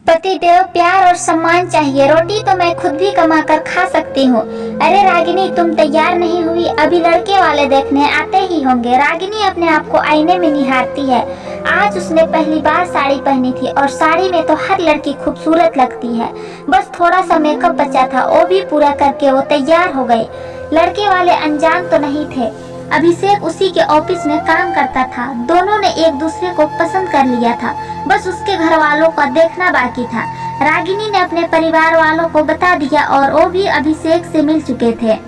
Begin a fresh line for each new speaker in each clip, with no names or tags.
पतिदेव प्यार और सम्मान चाहिए, रोटी तो मैं खुद भी कमा कर खा सकती हूँ। अरे रागिनी, तुम तैयार नहीं हुई? अभी लड़के वाले देखने आते ही होंगे। रागिनी अपने आप को आईने में निहारती है। आज उसने पहली बार साड़ी पहनी थी और साड़ी में तो हर लड़की खूबसूरत लगती है। बस थोड़ा सा मेकअप बचा था, वो भी पूरा करके वो तैयार हो गई। लड़के वाले अनजान तो नहीं थे, अभिषेक उसी के ऑफिस में काम करता था। दोनों ने एक दूसरे को पसंद कर लिया था, बस उसके घर वालों का देखना बाकी था। रागिनी ने अपने परिवार वालों को बता दिया और वो भी अभिषेक से मिल चुके थे।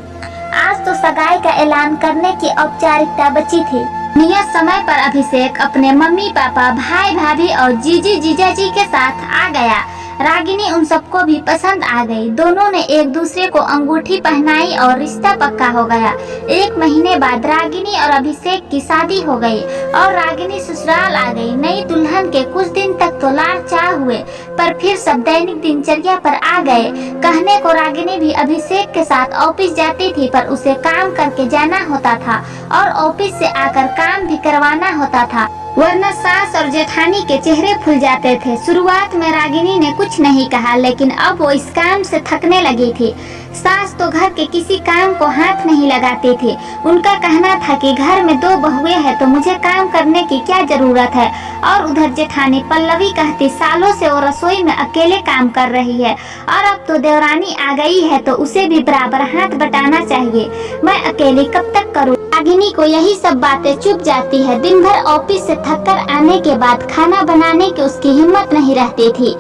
आज तो सगाई का ऐलान करने की औपचारिकता बची थी। नियत समय पर अभिषेक अपने मम्मी पापा, भाई भाभी और जीजी जीजाजी के साथ आ गया। रागिनी उन सबको भी पसंद आ गई। दोनों ने एक दूसरे को अंगूठी पहनाई और रिश्ता पक्का हो गया। 1 महीने बाद रागिनी और अभिषेक की शादी हो गई और रागिनी ससुराल आ गई। नई दुल्हन के कुछ दिन तक तो लाड़ चाह हुए, पर फिर सब दैनिक दिनचर्या पर आ गए। कहने को रागिनी भी अभिषेक के साथ ऑफिस जाती थी, पर उसे काम करके जाना होता था और ऑफिस से आकर काम भी करवाना होता था, वरना सास और जेठानी के चेहरे फूल जाते थे। शुरुआत में रागिनी ने कुछ नहीं कहा, लेकिन अब वो इस काम से थकने लगी थी। सास तो घर के किसी काम को हाथ नहीं लगाती थी। उनका कहना था कि घर में 2 बहुएं हैं तो मुझे काम करने की क्या जरूरत है। और उधर जेठानी पल्लवी कहती, सालों से वो रसोई में अकेले काम कर रही है और अब तो देवरानी आ गई है तो उसे भी बराबर हाथ बटाना चाहिए। मैं अकेली कब तक करूँ? रागिनी को यही सब बातें चुभ जाती है। दिन भर ऑफिस से थक कर आने के बाद खाना बनाने की उसकी हिम्मत नहीं रहती थी।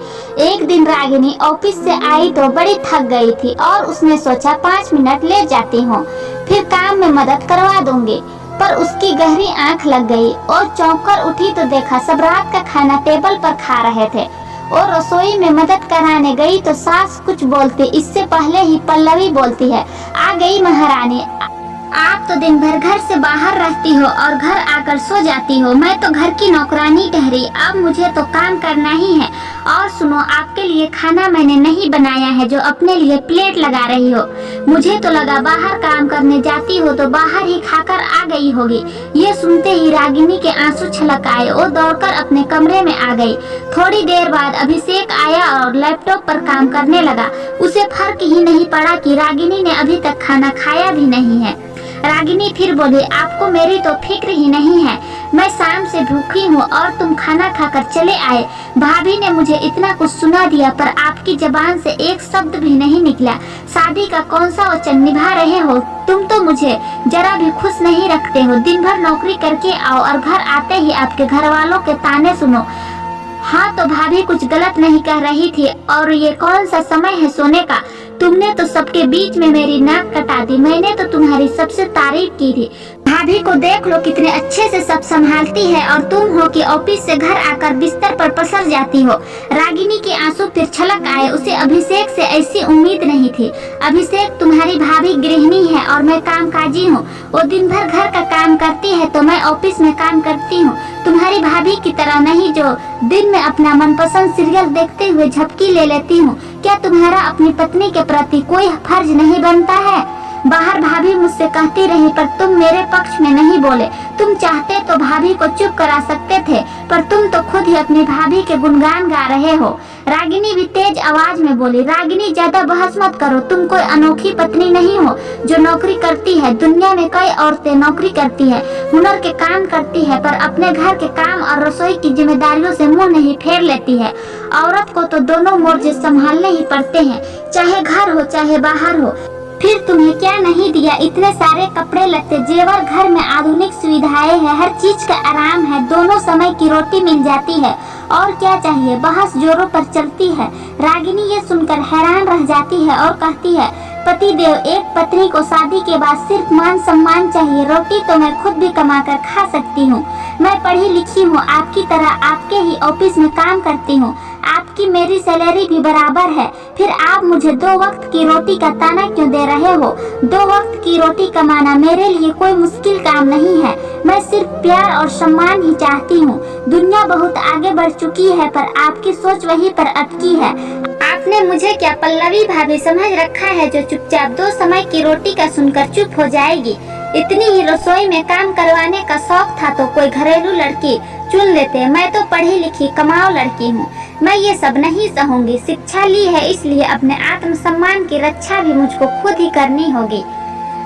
एक दिन रागिनी ऑफिस से आई तो बड़ी थक गई थी और उसने सोचा 5 मिनट लेट जाती हूँ, फिर काम में मदद करवा दूंगी। पर उसकी गहरी आंख लग गई और चौंक कर उठी तो देखा सब रात का खाना टेबल पर खा रहे थे। और रसोई में मदद कराने गई तो सास कुछ बोलती, इससे पहले ही पल्लवी बोलती है, आ गई महारानी। आप तो दिन भर घर से बाहर रहती हो और घर आकर सो जाती हो। मैं तो घर की नौकरानी ठहरी, अब मुझे तो काम करना ही है। और सुनो, आपके लिए खाना मैंने नहीं बनाया है जो अपने लिए प्लेट लगा रही हो। मुझे तो लगा बाहर काम करने जाती हो तो बाहर ही खाकर आ गई होगी। ये सुनते ही रागिनी के आंसू छलक आए। वो दौड़कर अपने कमरे में आ गई। थोड़ी देर बाद अभिषेक आया और लैपटॉप पर काम करने लगा। उसे फर्क ही नहीं पड़ा कि रागिनी ने अभी तक खाना खाया भी नहीं है। रागिनी फिर बोली, आपको मेरी तो फिक्र ही नहीं है। मैं शाम से भूखी हूँ और तुम खाना खाकर चले आए। भाभी ने मुझे इतना कुछ सुना दिया पर आपकी जबान से एक शब्द भी नहीं निकला। शादी का कौन सा वचन निभा रहे हो? तुम तो मुझे जरा भी खुश नहीं रखते हो। दिन भर नौकरी करके आओ और घर आते ही आपके घर वालों के ताने सुनो। हाँ तो भाभी कुछ गलत नहीं कह रही थी। और ये कौन सा समय है सोने का? तुमने तो सबके बीच में मेरी नाक कटा दी। मैंने तो तुम्हारी सबसे तारीफ की थी। भाभी को देख लो कितने अच्छे से सब संभालती है और तुम हो कि ऑफिस से घर आकर बिस्तर पर पसर जाती हो। रागिनी के आंसू फिर छलक आए। उसे अभिषेक से ऐसी उम्मीद नहीं थी। अभिषेक, तुम्हारी भाभी गृहिणी है और मैं कामकाजी हूँ। वो दिन भर घर का काम करती है तो मैं ऑफिस में काम करती हूँ। तुम्हारी भाभी की तरह नहीं जो दिन में अपना मनपसंद सीरियल देखते हुए झपकी ले लेती हूँ। क्या तुम्हारा अपनी पत्नी के प्रति कोई फर्ज नहीं बनता है? बाहर भाभी मुझसे कहती रही पर तुम मेरे पक्ष में नहीं बोले। तुम चाहते तो भाभी को चुप करा सकते थे, पर तुम तो खुद ही अपनी भाभी के गुणगान गा रहे हो। रागिनी भी तेज आवाज में बोली, रागिनी ज्यादा बहस मत करो। तुम कोई अनोखी पत्नी नहीं हो जो नौकरी करती है। दुनिया में कई औरतें नौकरी करती है, हुनर के काम करती है, पर अपने घर के काम और रसोई की जिम्मेदारियों से मुंह नहीं फेर लेती है। औरत को तो दोनों मोर्चे संभालने ही पड़ते हैं, चाहे घर हो चाहे बाहर हो। फिर तुम्हें क्या नहीं दिया? इतने सारे कपड़े लत्ते, जेवर, घर में आधुनिक सुविधाएं है, हर चीज का आराम है, दोनों समय की रोटी मिल जाती है। और क्या चाहिए? बहस जोरों पर चलती है। रागिनी ये सुनकर हैरान रह जाती है और कहती है, पतिदेव, एक पत्नी को शादी के बाद सिर्फ मान सम्मान चाहिए। रोटी तो मैं खुद भी कमा कर खा सकती हूँ। मैं पढ़ी लिखी हूँ, आपकी तरह आपके ही ऑफिस में काम करती हूँ। आपकी मेरी सैलरी भी बराबर है। फिर आप मुझे 2 वक्त की रोटी का ताना क्यों दे रहे हो? 2 वक्त की रोटी कमाना मेरे लिए कोई मुश्किल काम नहीं है। मैं सिर्फ प्यार और सम्मान ही चाहती हूँ। दुनिया बहुत आगे बढ़ चुकी है पर आपकी सोच वहीं पर अटकी है। आपने मुझे क्या पल्लवी भाभी समझ रखा है जो चुपचाप 2 समय की रोटी का सुनकर चुप हो जाएगी? इतनी ही रसोई में काम करवाने का शौक था तो कोई घरेलू लड़की चुन लेते। मैं तो पढ़ी लिखी कमाऊ लड़की हूँ, मैं ये सब नहीं सहूंगी। शिक्षा ली है इसलिए अपने आत्मसम्मान की रक्षा भी मुझको खुद ही करनी होगी।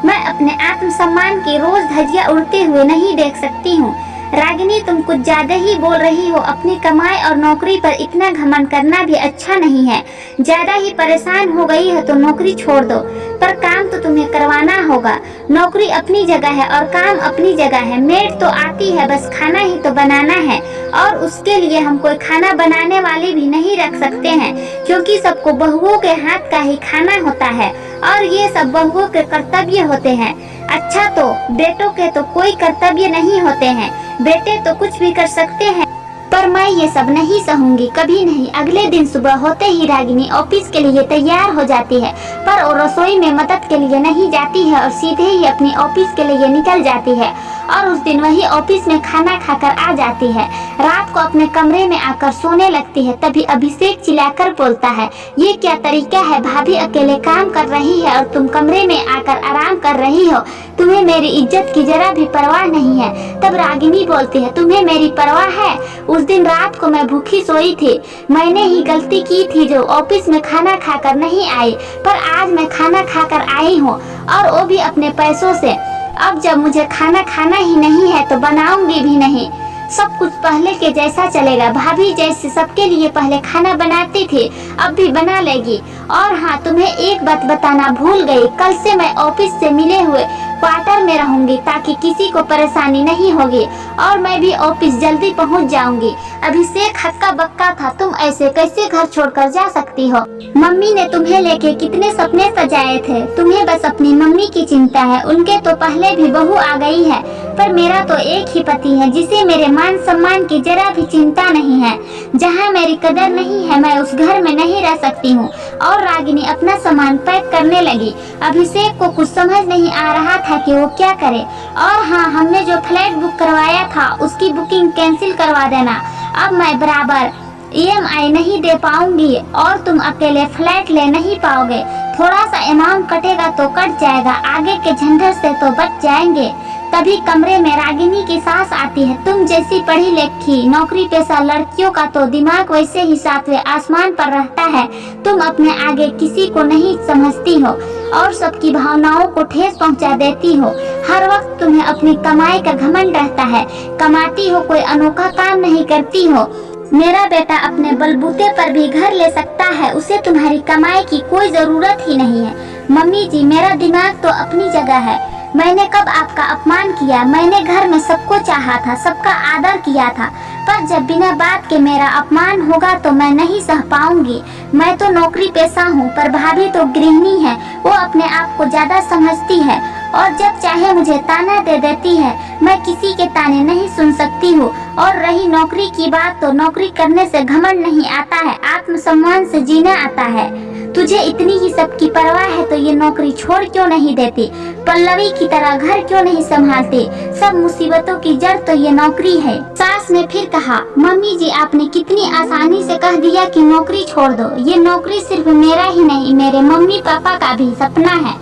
मैं अपने आत्मसम्मान की रोज धज्जियां उड़ते हुए नहीं देख सकती हूँ। रागिनी, तुम कुछ ज्यादा ही बोल रही हो। अपनी कमाई और नौकरी पर इतना घमंड करना भी अच्छा नहीं है। ज्यादा ही परेशान हो गई है तो नौकरी छोड़ दो, पर काम तो तुम्हें करवाना होगा। नौकरी अपनी जगह है और काम अपनी जगह है। मेड तो आती है, बस खाना ही तो बनाना है, और उसके लिए हम कोई खाना बनाने वाले भी नहीं रख सकते हैं, क्योंकि सबको बहुओं के हाथ का ही खाना होता है और ये सब बहुओं के कर्तव्य होते हैं। अच्छा, तो बेटों के तो कोई कर्तव्य नहीं होते हैं। बेटे तो कुछ भी कर सकते हैं, पर मैं ये सब नहीं सहूंगी, कभी नहीं। अगले दिन सुबह होते ही रागिनी ऑफिस के लिए तैयार हो जाती है, पर वो रसोई में मदद के लिए नहीं जाती है और सीधे ही अपनी ऑफिस के लिए निकल जाती है। और उस दिन वही ऑफिस में खाना खाकर आ जाती है। रात को अपने कमरे में आकर सोने लगती है। तभी अभिषेक चिल्लाकर बोलता है, ये क्या तरीका है? भाभी अकेले काम कर रही है और तुम कमरे में आकर आराम कर रही हो। तुम्हें मेरी इज्जत की जरा भी परवाह नहीं है। तब रागिनी बोलती है, तुम्हें मेरी परवाह है? उस दिन रात को मैं भूखी सोई थी। मैंने ही गलती की थी जो ऑफिस में खाना खाकर नहीं आई, पर आज मैं खाना खाकर आई हूँ, और वो भी अपने पैसों से। अब जब मुझे खाना खाना ही नहीं है तो बनाऊंगी भी नहीं। सब कुछ पहले के जैसा चलेगा। भाभी जैसे सबके लिए पहले खाना बनाती थी, अब भी बना लेगी। और हाँ, तुम्हें एक बात बताना भूल गई, कल से मैं ऑफिस से मिले हुए क्वार्टर में रहूंगी, ताकि किसी को परेशानी नहीं होगी, और मैं भी ऑफिस जल्दी पहुंच जाऊंगी। अभिषेक हक्का बक्का था, तुम ऐसे कैसे घर छोड़कर जा सकती हो? मम्मी ने तुम्हें लेके कितने सपने सजाए थे। तुम्हें बस अपनी मम्मी की चिंता है, उनके तो पहले भी बहू आ गई है, पर मेरा तो एक ही पति है जिसे मेरे मान सम्मान की जरा भी चिंता नहीं है। जहाँ मेरी कदर नहीं है, मैं उस घर में नहीं रह सकती हूँ। और रागिनी अपना सामान पैक करने लगी। अभिषेक को कुछ समझ नहीं आ रहा था कि वो क्या करे। और हाँ, हमने जो फ्लैट बुक करवाया था उसकी बुकिंग कैंसिल करवा देना। अब मैं बराबर EMI नहीं दे पाऊंगी और तुम अकेले फ्लैट ले नहीं पाओगे। थोड़ा सा अमाउंट कटेगा तो कट जाएगा, आगे के झंझट से तो बच जाएंगे। तभी कमरे में रागिनी की सास आती है। तुम जैसी पढ़ी लिखी नौकरी पेशा लड़कियों का तो दिमाग वैसे ही सातवें आसमान पर रहता है। तुम अपने आगे किसी को नहीं समझती हो और सबकी भावनाओं को ठेस पहुंचा देती हो। हर वक्त तुम्हें अपनी कमाई का घमंड रहता है। कमाती हो, कोई अनोखा काम नहीं करती हो। मेरा बेटा अपने बलबूते पर भी घर ले सकता है, उसे तुम्हारी कमाई की कोई जरूरत ही नहीं है। मम्मी जी, मेरा दिमाग तो अपनी जगह है। मैंने कब आपका अपमान किया? मैंने घर में सबको चाहा था, सबका आदर किया था, पर जब बिना बात के मेरा अपमान होगा तो मैं नहीं सह पाऊंगी। मैं तो नौकरी पेशा हूँ, पर भाभी तो गृहिणी है, वो अपने आप को ज्यादा समझती है और जब चाहे मुझे ताना दे देती है। मैं किसी के ताने नहीं सुन सकती हूँ। और रही नौकरी की बात, तो नौकरी करने से घमंड नहीं आता है, आत्मसम्मान से जीना आता है। तुझे इतनी ही सबकी परवाह है तो ये नौकरी छोड़ क्यों नहीं देती? पल्लवी की तरह घर क्यों नहीं संभालती? सब मुसीबतों की जड़ तो ये नौकरी है। सास ने फिर कहा, मम्मी जी, आपने कितनी आसानी से कह दिया कि नौकरी छोड़ दो। ये नौकरी सिर्फ मेरा ही नहीं, मेरे मम्मी पापा का भी सपना है।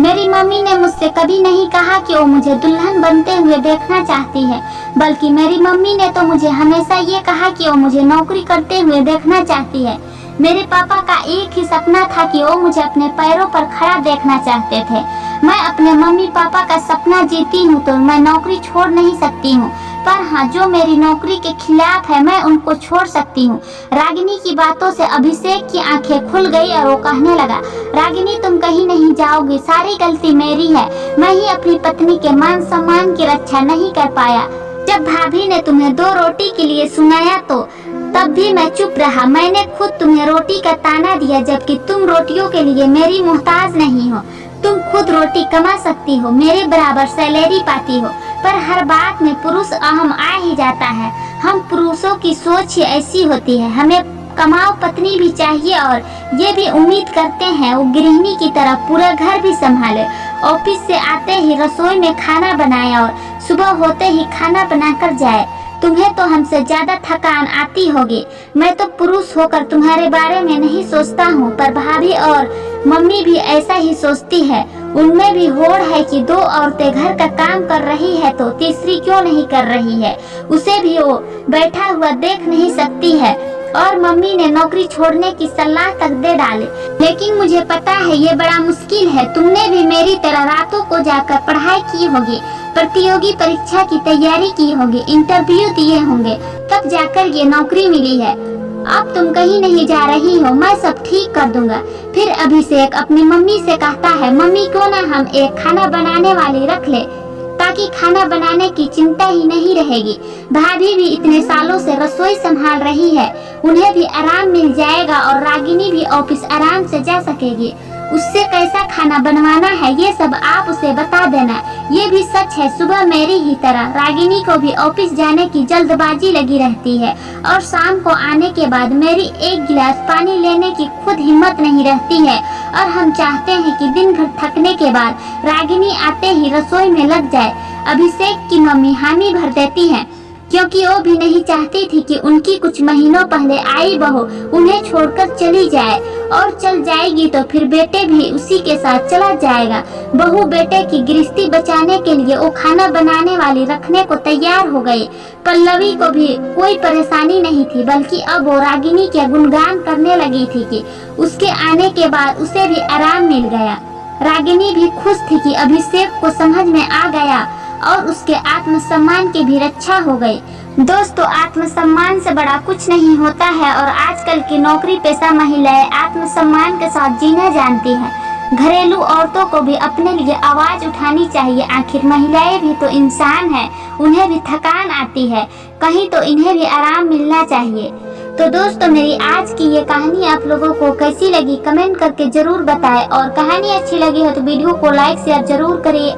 मेरी मम्मी ने मुझसे कभी नहीं कहा कि वो मुझे दुल्हन बनते हुए देखना चाहती है, बल्कि मेरी मम्मी ने तो मुझे हमेशा ये कहा कि वो मुझे नौकरी करते हुए देखना चाहती है। मेरे पापा का एक ही सपना था कि वो मुझे अपने पैरों पर खड़ा देखना चाहते थे। मैं अपने मम्मी पापा का सपना जीती हूँ तो मैं नौकरी छोड़ नहीं सकती हूँ, पर हाँ, जो मेरी नौकरी के खिलाफ है मैं उनको छोड़ सकती हूँ। रागिनी की बातों से अभिषेक की आंखें खुल गई और वो कहने लगा, रागिनी, तुम कहीं नहीं जाओगी, सारी गलती मेरी है। मैं ही अपनी पत्नी के मान सम्मान की रक्षा नहीं कर पाया। जब भाभी ने तुम्हें 2 रोटी के लिए सुनाया तो तब भी मैं चुप रहा। मैंने खुद तुम्हें रोटी का ताना दिया, जबकि तुम रोटियों के लिए मेरी मोहताज नहीं हो। तुम खुद रोटी कमा सकती हो, मेरे बराबर सैलरी पाती हो, पर हर बात में पुरुष अहम आ ही जाता है। हम पुरुषों की सोच ही ऐसी होती है। हमें कमाऊ पत्नी भी चाहिए और ये भी उम्मीद करते हैं वो गृहिणी की तरह पूरा घर भी संभाले। ऑफिस से आते ही रसोई में खाना बनाए और सुबह होते ही खाना बनाकर जाए। तुम्हें तो हमसे ज्यादा थकान आती होगी। मैं तो पुरुष होकर तुम्हारे बारे में नहीं सोचता हूँ, पर भाभी और मम्मी भी ऐसा ही सोचती है। उनमें भी होड़ है कि 2 औरतें घर का काम कर रही है तो तीसरी क्यों नहीं कर रही है। उसे भी वो बैठा हुआ देख नहीं सकती है और मम्मी ने नौकरी छोड़ने की सलाह तक दे डाली। लेकिन मुझे पता है ये बड़ा मुश्किल है। तुमने भी मेरी तरह रातों को जाकर पढ़ाई की होगी, प्रतियोगी परीक्षा की तैयारी की होगी, इंटरव्यू दिए होंगे, तब जाकर ये नौकरी मिली है। अब तुम कहीं नहीं जा रही हो, मैं सब ठीक कर दूंगा। फिर अभिषेक अपनी मम्मी से कहता है, मम्मी क्यों ना हम एक खाना बनाने वाली रख ले, ताकि खाना बनाने की चिंता ही नहीं रहेगी। भाभी भी इतने सालों से रसोई संभाल रही है, उन्हें भी आराम मिल जाएगा और रागिनी भी ऑफिस आराम से जा सकेगी। उससे कैसा खाना बनवाना है ये सब आप उसे बता देना। ये भी सच है, सुबह मेरी ही तरह रागिनी को भी ऑफिस जाने की जल्दबाजी लगी रहती है और शाम को आने के बाद मेरी एक गिलास पानी लेने की खुद हिम्मत नहीं रहती है। और हम चाहते हैं कि दिन भर थकने के बाद रागिनी आते ही रसोई में लग जाए। अभिषेक की मम्मी हामी भर देती है, क्योंकि वो भी नहीं चाहती थी कि उनकी कुछ महीनों पहले आई बहू उन्हें छोड़कर चली जाए, और चल जाएगी तो फिर बेटे भी उसी के साथ चला जाएगा। बहू बेटे की गृहस्थी बचाने के लिए वो खाना बनाने वाली रखने को तैयार हो गई। पल्लवी को भी कोई परेशानी नहीं थी, बल्कि अब वो रागिनी के गुणगान करने लगी थी कि उसके आने के बाद उसे भी आराम मिल गया। रागिनी भी खुश थी कि अभिषेक को समझ में आ गया और उसके आत्मसम्मान की भी रक्षा हो गई। दोस्तों, आत्मसम्मान से बड़ा कुछ नहीं होता है और आजकल की नौकरी पेशा महिलाएं आत्मसम्मान के साथ जीना जानती हैं। घरेलू औरतों को भी अपने लिए आवाज उठानी चाहिए। आखिर महिलाएं भी तो इंसान हैं, उन्हें भी थकान आती है, कहीं तो इन्हें भी आराम मिलना चाहिए। तो दोस्तों, मेरी आज की ये कहानी आप लोगों को कैसी लगी कमेंट करके जरूर बताएं, और कहानी अच्छी लगी हो तो वीडियो को लाइक शेयर जरूर करें।